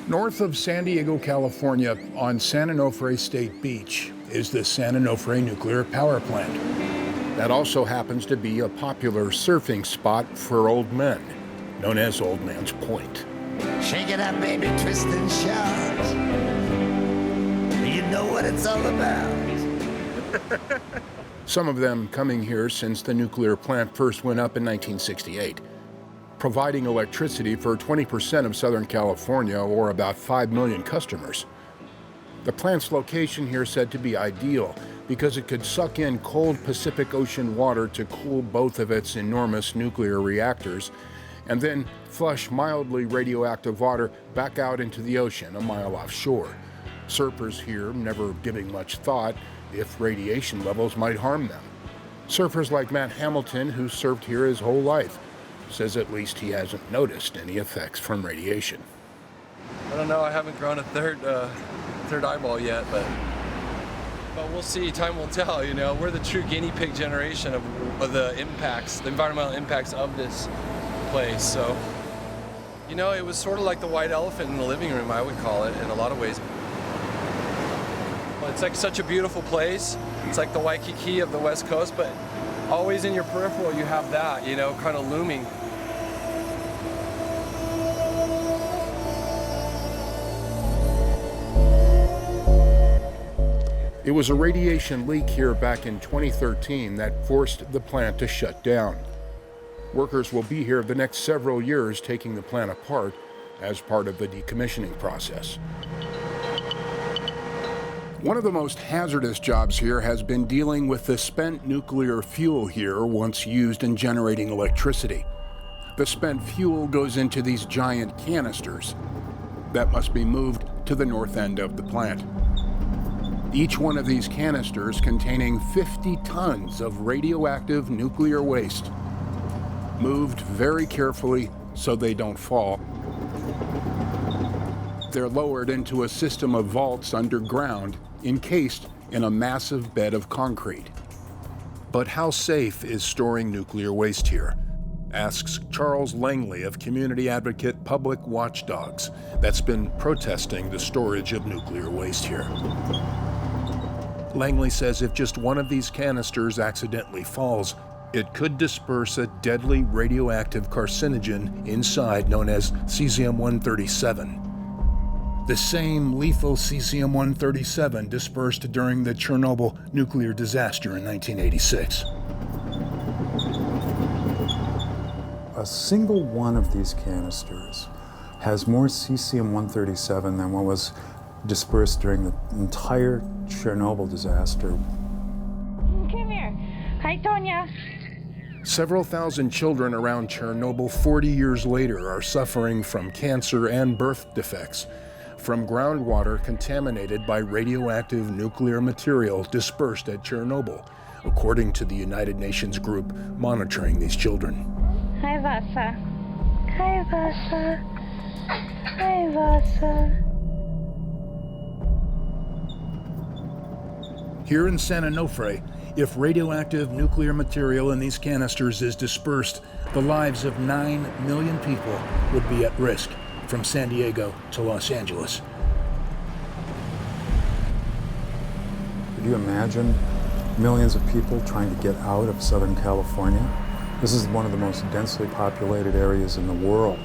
North of San Diego, California, on San Onofre State Beach, is the San Onofre Nuclear Power Plant. That also happens to be a popular surfing spot for old men, known as Old Man's Point. Shake it up, baby, twist and shout. You know what it's all about. Some of them coming here since the nuclear plant first went up in 1968, providing electricity for 20% of Southern California, or about 5 million customers. The plant's location here said to be ideal because it could suck in cold Pacific Ocean water to cool both of its enormous nuclear reactors, and then flush mildly radioactive water back out into the ocean a mile offshore. Surfers here never giving much thought if radiation levels might harm them. Surfers like Matt Hamilton, who surfed here his whole life, says at least he hasn't noticed any effects from radiation. I don't know, I haven't grown a third eyeball yet, but we'll see, time will tell, you know. We're the true guinea pig generation of the impacts, the environmental impacts of this place. So, you know, it was sort of like the white elephant in the living room, I would call it, in a lot of ways. Well, it's like such a beautiful place. It's like the Waikiki of the West Coast, but always in your peripheral you have that, you know, kind of looming. It was a radiation leak here back in 2013 that forced the plant to shut down. Workers will be here the next several years taking the plant apart as part of the decommissioning process. One of the most hazardous jobs here has been dealing with the spent nuclear fuel here once used in generating electricity. The spent fuel goes into these giant canisters that must be moved to the north end of the plant. Each one of these canisters containing 50 tons of radioactive nuclear waste, moved very carefully so they don't fall. They're lowered into a system of vaults underground, encased in a massive bed of concrete. But how safe is storing nuclear waste here? Asks Charles Langley of community advocate Public Watchdogs that's been protesting the storage of nuclear waste here. Langley says if just one of these canisters accidentally falls, it could disperse a deadly radioactive carcinogen inside known as cesium-137. The same lethal cesium-137 dispersed during the Chernobyl nuclear disaster in 1986. A single one of these canisters has more cesium-137 than what was dispersed during the entire Chernobyl disaster. Come here. Hi, Tonya. Several thousand children around Chernobyl 40 years later are suffering from cancer and birth defects from groundwater contaminated by radioactive nuclear material dispersed at Chernobyl, according to the United Nations group monitoring these children. Hi, Vasa. Hi, Vasa. Hi, Vasa. Here in San Onofre, if radioactive nuclear material in these canisters is dispersed, the lives of 9 million people would be at risk from San Diego to Los Angeles. Could you imagine millions of people trying to get out of Southern California? This is one of the most densely populated areas in the world.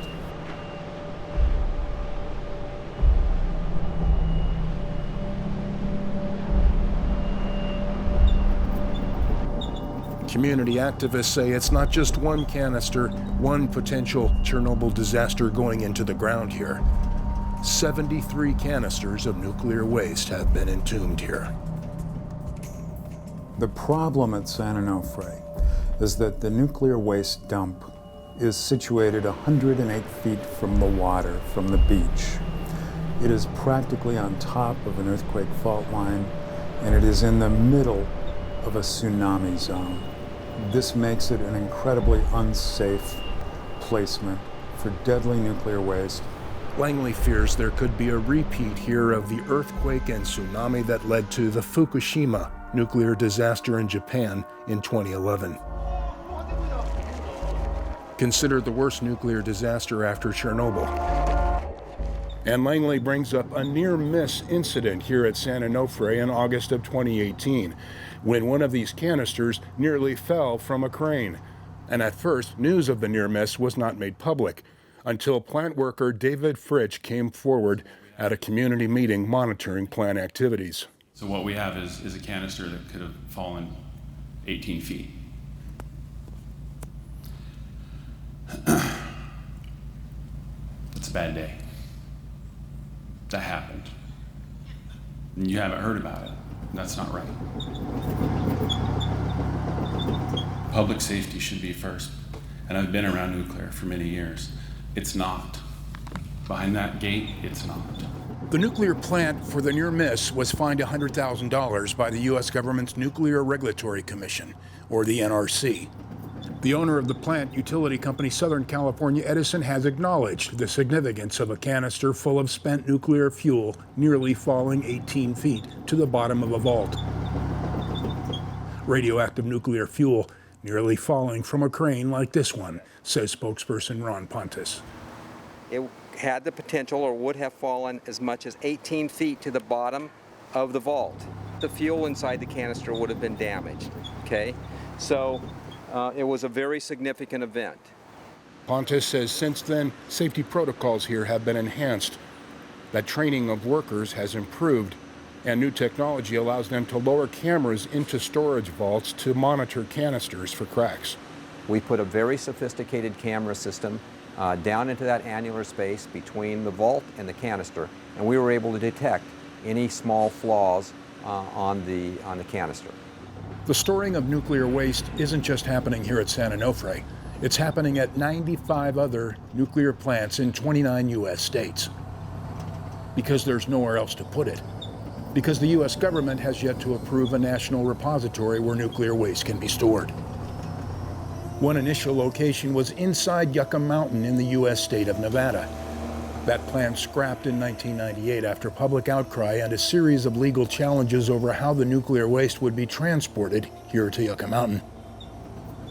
Community activists say it's not just one canister, one potential Chernobyl disaster going into the ground here. 73 canisters of nuclear waste have been entombed here. The problem at San Onofre is that the nuclear waste dump is situated 108 feet from the water, from the beach. It is practically on top of an earthquake fault line, and it is in the middle of a tsunami zone. This makes it an incredibly unsafe placement for deadly nuclear waste. Langley fears there could be a repeat here of the earthquake and tsunami that led to the Fukushima nuclear disaster in Japan in 2011. Considered the worst nuclear disaster after Chernobyl. And Langley brings up a near-miss incident here at San Onofre in August of 2018, when one of these canisters nearly fell from a crane. And at first, news of the near-miss was not made public, until plant worker David Fritsch came forward at a community meeting monitoring plant activities. So what we have is a canister that could have fallen 18 feet. It's a bad day. That happened. And you haven't heard about it. That's not right. Public safety should be first. And I've been around nuclear for many years. It's not. Behind that gate, it's not. The nuclear plant for the near miss was fined $100,000 by the U.S. government's Nuclear Regulatory Commission, or the NRC. The owner of the plant, utility company Southern California Edison, has acknowledged the significance of a canister full of spent nuclear fuel nearly falling 18 feet to the bottom of a vault. Radioactive nuclear fuel nearly falling from a crane like this one, says spokesperson Ron Pontus. It had the potential, or would have fallen as much as 18 feet to the bottom of the vault. The fuel inside the canister would have been damaged, okay? So it was a very significant event. Pontus says since then, safety protocols here have been enhanced, that training of workers has improved, and new technology allows them to lower cameras into storage vaults to monitor canisters for cracks. We put a very sophisticated camera system down into that annular space between the vault and the canister, and we were able to detect any small flaws on the canister. The storing of nuclear waste isn't just happening here at San Onofre. It's happening at 95 other nuclear plants in 29 U.S. states. Because there's nowhere else to put it. Because the U.S. government has yet to approve a national repository where nuclear waste can be stored. One initial location was inside Yucca Mountain in the U.S. state of Nevada. That plan scrapped in 1998 after public outcry and a series of legal challenges over how the nuclear waste would be transported here to Yucca Mountain.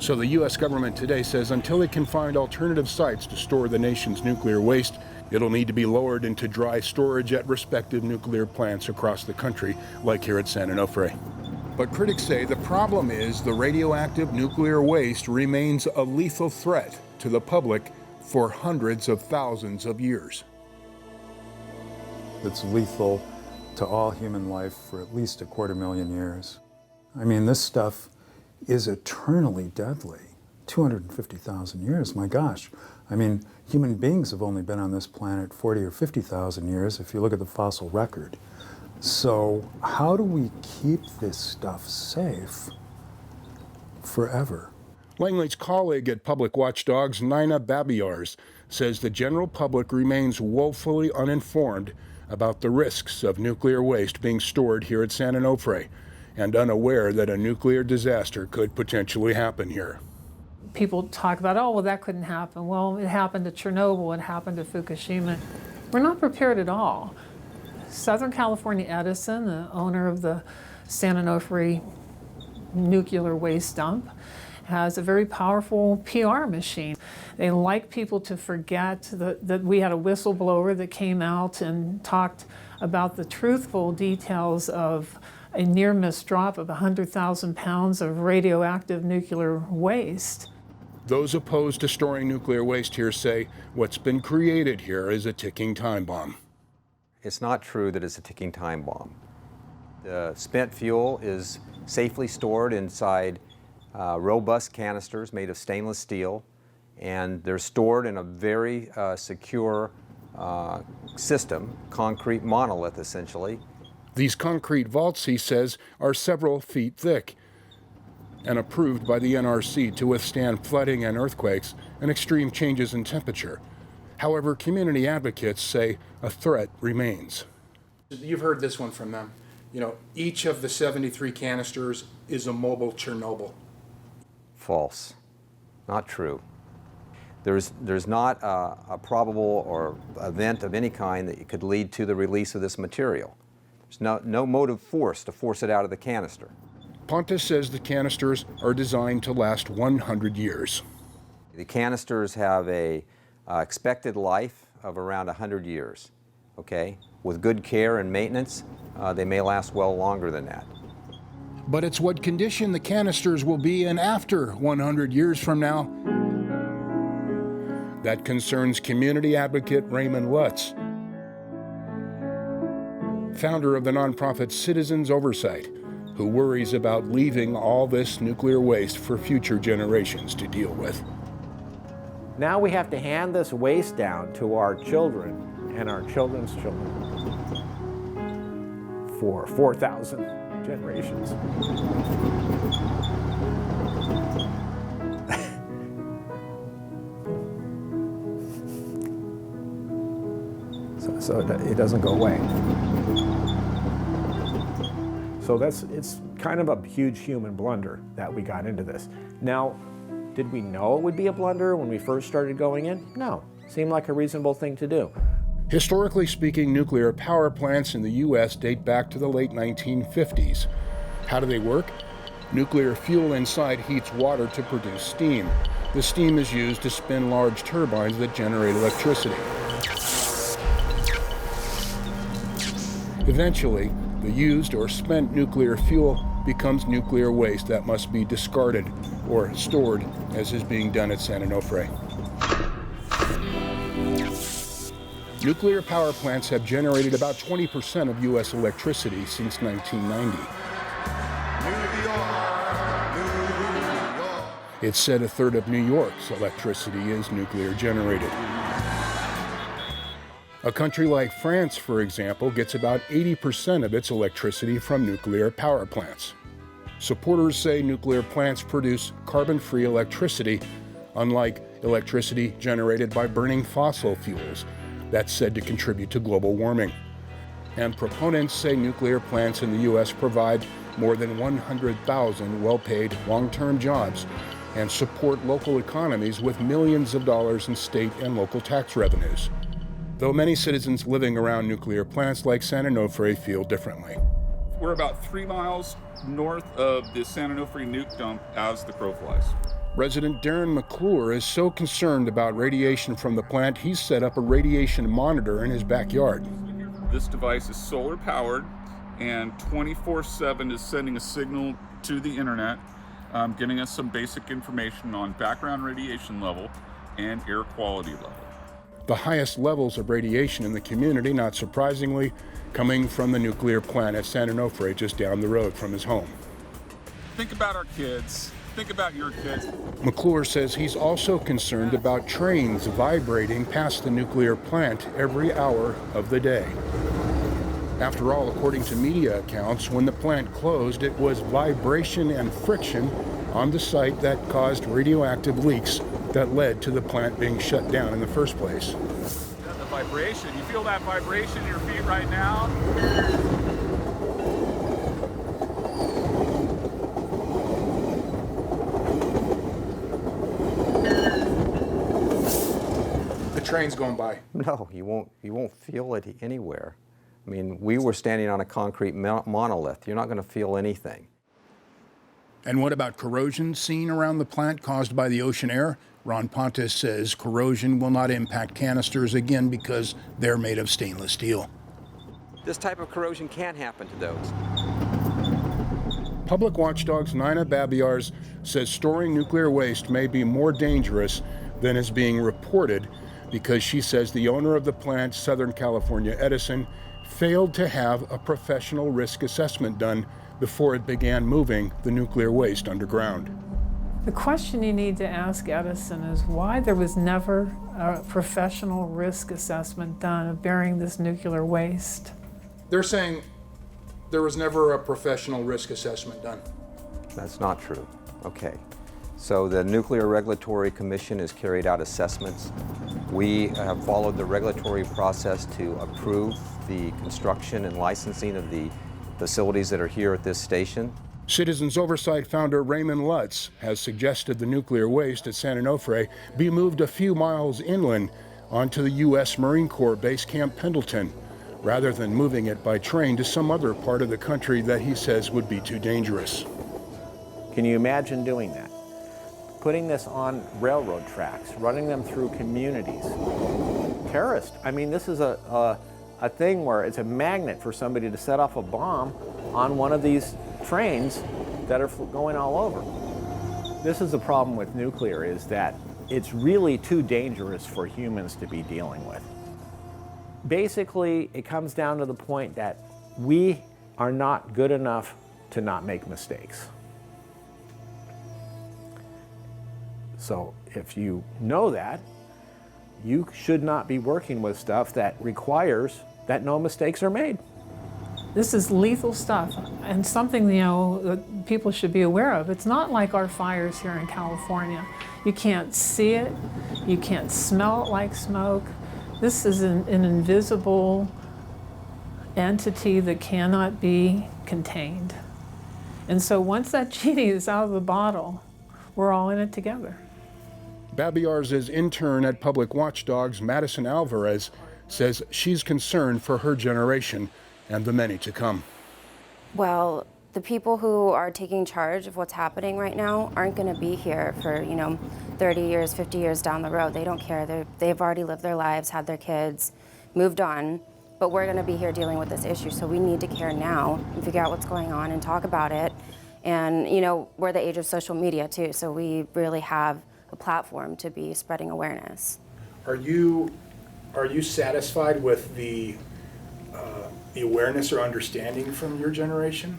So the U.S. government today says until it can find alternative sites to store the nation's nuclear waste, it'll need to be lowered into dry storage at respective nuclear plants across the country, like here at San Onofre. But critics say the problem is the radioactive nuclear waste remains a lethal threat to the public for hundreds of thousands of years. It's lethal to all human life for at least 250,000 years. I mean, this stuff is eternally deadly. 250,000 years, my gosh. I mean, human beings have only been on this planet 40 or 50,000 years if you look at the fossil record. So how do we keep this stuff safe forever? Langley's colleague at Public Watchdogs, Nina Babiars, says the general public remains woefully uninformed about the risks of nuclear waste being stored here at San Onofre, and unaware that a nuclear disaster could potentially happen here. People talk about, oh, well, that couldn't happen. Well, it happened to Chernobyl, it happened to Fukushima. We're not prepared at all. Southern California Edison, the owner of the San Onofre nuclear waste dump, has a very powerful PR machine. They like people to forget that we had a whistleblower that came out and talked about the truthful details of a near-miss drop of 100,000 pounds of radioactive nuclear waste. Those opposed to storing nuclear waste here say what's been created here is a ticking time bomb. It's not true that it's a ticking time bomb. The spent fuel is safely stored inside robust canisters made of stainless steel, and they're stored in a very secure system, concrete monolith essentially. These concrete vaults, he says, are several feet thick and approved by the NRC to withstand flooding and earthquakes and extreme changes in temperature. However, community advocates say a threat remains. You've heard this one from them. You know, each of the 73 canisters is a mobile Chernobyl. False. Not true. There's not a probable or event of any kind that could lead to the release of this material. There's no motive force to force it out of the canister. Pontus says the canisters are designed to last 100 years. The canisters have a expected life of around 100 years. okay? With good care and maintenance, they may last well longer than that. But it's what condition the canisters will be in after 100 years from now that concerns community advocate Raymond Lutz, founder of the nonprofit Citizens Oversight, who worries about leaving all this nuclear waste for future generations to deal with. Now we have to hand this waste down to our children and our children's children for 4,000 generations. so it doesn't go away. So it's kind of a huge human blunder that we got into this. Now, did we know it would be a blunder when we first started going in? No, seemed like a reasonable thing to do. Historically speaking, nuclear power plants in the U.S. date back to the late 1950s. How do they work? Nuclear fuel inside heats water to produce steam. The steam is used to spin large turbines that generate electricity. Eventually, the used or spent nuclear fuel becomes nuclear waste that must be discarded or stored, as is being done at San Onofre. Nuclear power plants have generated about 20% of U.S. electricity since 1990. It's said a third of New York's electricity is nuclear generated. A country like France, for example, gets about 80% of its electricity from nuclear power plants. Supporters say nuclear plants produce carbon-free electricity, unlike electricity generated by burning fossil fuels. That's said to contribute to global warming. And proponents say nuclear plants in the U.S. provide more than 100,000 well-paid long-term jobs and support local economies with millions of dollars in state and local tax revenues. Though many citizens living around nuclear plants like San Onofre feel differently. We're about 3 miles north of the San Onofre nuke dump as the crow flies. Resident Darren McClure is so concerned about radiation from the plant, he's set up a radiation monitor in his backyard. This device is solar powered and 24/7 is sending a signal to the internet, getting us some basic information on background radiation level and air quality level. The highest levels of radiation in the community, not surprisingly, coming from the nuclear plant at San Onofre just down the road from his home. Think about our kids. Think about your kids. McClure says he's also concerned about trains vibrating past the nuclear plant every hour of the day. After all, according to media accounts, when the plant closed, it was vibration and friction on the site that caused radioactive leaks that led to the plant being shut down in the first place. The vibration, you feel that vibration in your feet right now? The train's going by. No, you won't feel it anywhere. I mean, we were standing on a concrete monolith. You're not going to feel anything. And what about corrosion seen around the plant caused by the ocean air? Ron Pontus says corrosion will not impact canisters again because they're made of stainless steel. This type of corrosion can happen to those. Public watchdog's Nina Babiars says storing nuclear waste may be more dangerous than is being reported because she says the owner of the plant, Southern California Edison, failed to have a professional risk assessment done before it began moving the nuclear waste underground. The question you need to ask Edison is why there was never a professional risk assessment done of burying this nuclear waste. They're saying there was never a professional risk assessment done. That's not true. Okay. So the Nuclear Regulatory Commission has carried out assessments. We have followed the regulatory process to approve the construction and licensing of the facilities that are here at this station. Citizens Oversight founder Raymond Lutz has suggested the nuclear waste at San Onofre be moved a few miles inland onto the U.S. Marine Corps Base Camp Pendleton, rather than moving it by train to some other part of the country that he says would be too dangerous. Can you imagine doing that? Putting this on railroad tracks, running them through communities. Terrorist. I mean, this is a a thing where it's a magnet for somebody to set off a bomb on one of these trains that are going all over. This is the problem with nuclear, is that it's really too dangerous for humans to be dealing with. Basically, it comes down to the point that we are not good enough to not make mistakes. So if you know that, you should not be working with stuff that requires that no mistakes are made. This is lethal stuff, and something, you know, that people should be aware of. It's not like our fires here in California. You can't see it, you can't smell it like smoke. This is an invisible entity that cannot be contained. And so once that genie is out of the bottle, we're all in it together. Babiarz's intern at Public Watchdogs, Madison Alvarez, says she's concerned for her generation and the many to come. Well, the people who are taking charge of what's happening right now aren't going to be here for, 30 years, 50 years down the road. They don't care. They've already lived their lives, had their kids, moved on. But we're going to be here dealing with this issue, so we need to care now and figure out what's going on and talk about it. And, we're the age of social media, too, so we really have a platform to be spreading awareness. Are you satisfied with the awareness or understanding from your generation?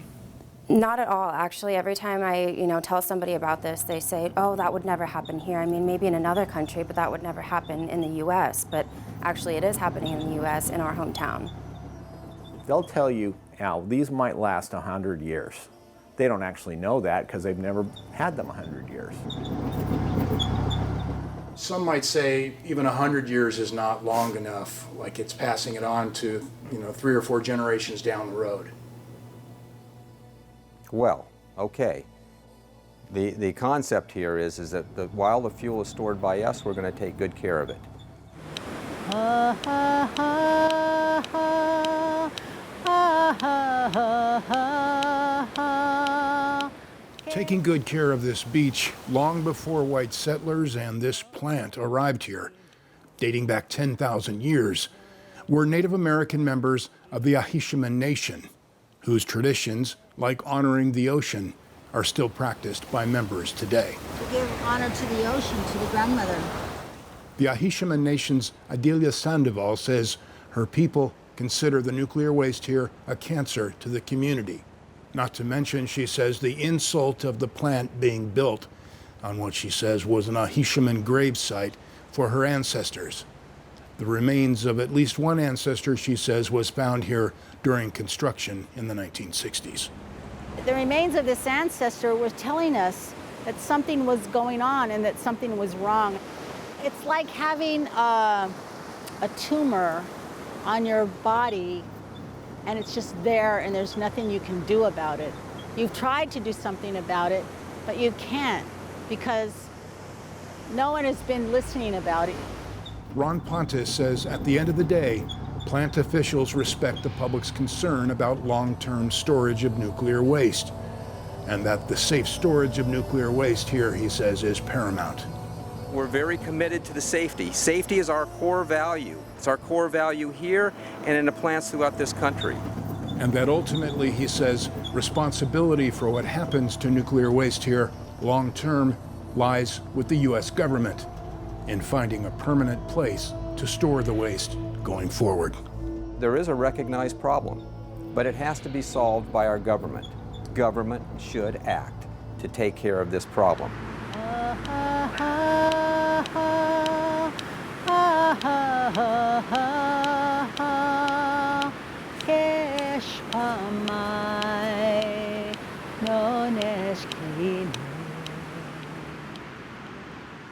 Not at all, actually. Every time I, tell somebody about this, they say, oh, that would never happen here. I mean, maybe in another country, but that would never happen in the U.S. But actually, it is happening in the U.S., in our hometown. They'll tell you, Al, these might last 100 years. They don't actually know that because they've never had them 100 years. Some might say even 100 years is not long enough, like it's passing it on to, 3 or 4 generations down the road. Well, okay. The concept here is that while the fuel is stored by us, we're going to take good care of it. Taking good care of this beach long before white settlers and this plant arrived here, dating back 10,000 years, were Native American members of the Ahishiman Nation, whose traditions, like honoring the ocean, are still practiced by members today. To give honor to the ocean, to the grandmother. The Ahishiman Nation's Adelia Sandoval says her people consider the nuclear waste here a cancer to the community. Not to mention, she says, the insult of the plant being built on what she says was an Ahishiman gravesite for her ancestors. The remains of at least one ancestor, she says, was found here during construction in the 1960s. The remains of this ancestor were telling us that something was going on and that something was wrong. It's like having a tumor on your body and it's just there and there's nothing you can do about it. You've tried to do something about it, but you can't because no one has been listening about it. Ron Pontus says at the end of the day, plant officials respect the public's concern about long-term storage of nuclear waste, and that the safe storage of nuclear waste here, he says, is paramount. We're very committed to the safety. Safety is our core value. It's our core value here and in the plants throughout this country. And that ultimately, he says, responsibility for what happens to nuclear waste here long-term lies with the U.S. government in finding a permanent place to store the waste going forward. There is a recognized problem, but it has to be solved by our government. Government should act to take care of this problem. Kirsch, no nesh